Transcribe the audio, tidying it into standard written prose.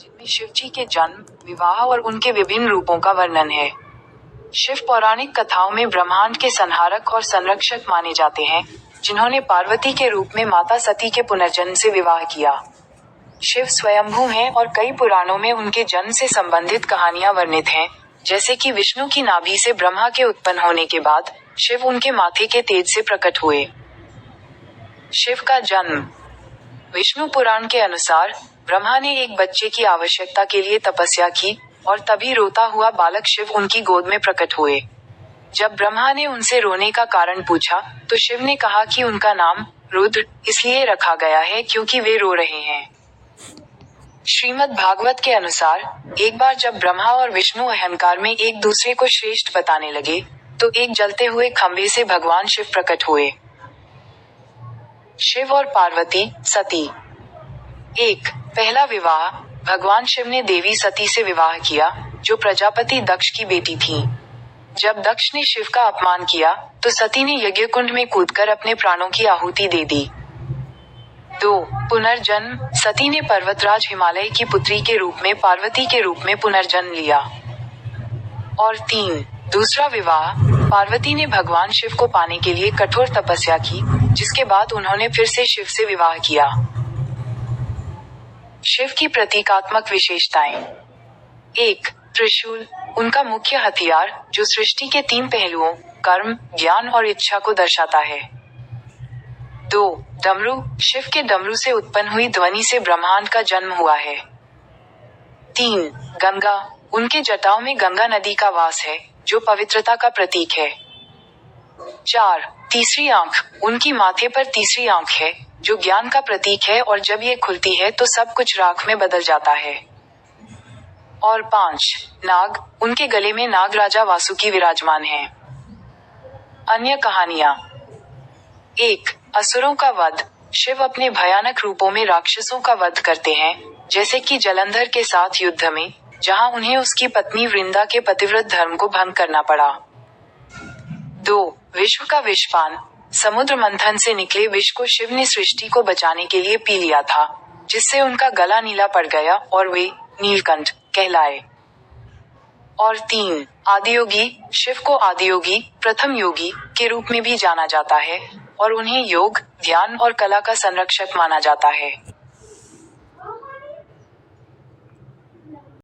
जिनमें शिवजी के जन्म, विवाह और उनके विभिन्न रूपों का वर्णन है। शिव पौराणिक कथाओं में ब्रह्मांड के संहारक और संरक्षक माने जाते हैं, जिन्होंने पार्वती के रूप में माता सती के पुनर्जन्म से विवाह किया। शिव स्वयंभू हैं और कई पुराणों में उनके जन्म से संबंधित कहानियां वर्णित हैं, जैसे कि विष्णु की नाभि से ब्रह्मा के उत्पन्न होने के बाद शिव उनके माथे के तेज से प्रकट हुए। शिव का जन्म। विष्णु पुराण के अनुसार ब्रह्मा ने एक बच्चे की आवश्यकता के लिए तपस्या की और तभी रोता हुआ बालक शिव उनकी गोद में प्रकट हुए। जब ब्रह्मा ने उनसे रोने का कारण पूछा तो शिव ने कहा कि उनका नाम रुद्र इसलिए रखा गया है क्योंकि वे रो रहे हैं। श्रीमद् भागवत के अनुसार एक बार जब ब्रह्मा और विष्णु अहंकार में एक दूसरे को श्रेष्ठ बताने लगे तो एक जलते हुए खंभे से भगवान शिव प्रकट हुए। शिव और पार्वती सती। एक पहला विवाह। भगवान शिव ने देवी सती से विवाह किया, जो प्रजापति दक्ष की बेटी थी। जब दक्ष ने शिव का अपमान किया तो सती ने यज्ञकुंड में कूदकर अपने प्राणों की आहुति दे दी। 2. पुनर्जन्म। सती ने पर्वतराज हिमालय की पुत्री के रूप में पार्वती के रूप में पुनर्जन्म लिया। और 3. दूसरा विवाह। पार्वती ने भगवान शिव को पाने के लिए कठोर तपस्या की, जिसके बाद उन्होंने फिर से शिव से विवाह किया। शिव की प्रतीकात्मक विशेषताएं। 1. त्रिशूल। उनका मुख्य हथियार, जो सृष्टि के 3 पहलुओं कर्म, ज्ञान और इच्छा को दर्शाता है। 2. डमरू। शिव के डमरू से उत्पन्न हुई ध्वनि से ब्रह्मांड का जन्म हुआ है। 3. गंगा। उनके जटाओं में गंगा नदी का वास है, जो पवित्रता का प्रतीक है। 4. तीसरी आंख। उनकी माथे पर तीसरी आंख है, जो ज्ञान का प्रतीक है और जब ये खुलती है तो सब कुछ राख में बदल जाता है। और 5. नाग। उनके गले में नाग राजा वासुकी विराजमान है। अन्य कहानियां। 1. असुरों का वध। शिव अपने भयानक रूपों में राक्षसों का वध करते हैं, जैसे कि जलंधर के साथ युद्ध में, जहां उन्हें उसकी पत्नी वृंदा के पतिव्रत धर्म को भंग करना पड़ा। 2. विश्व का विषपान। समुद्र मंथन से निकले विष को शिव ने सृष्टि को बचाने के लिए पी लिया था, जिससे उनका गला नीला पड़ गया और वे नीलकंठ कहलाए। और 3. आदियोगी। शिव को आदियोगी, प्रथम योगी के रूप में भी जाना जाता है और उन्हें योग, ध्यान और कला का संरक्षक माना जाता है।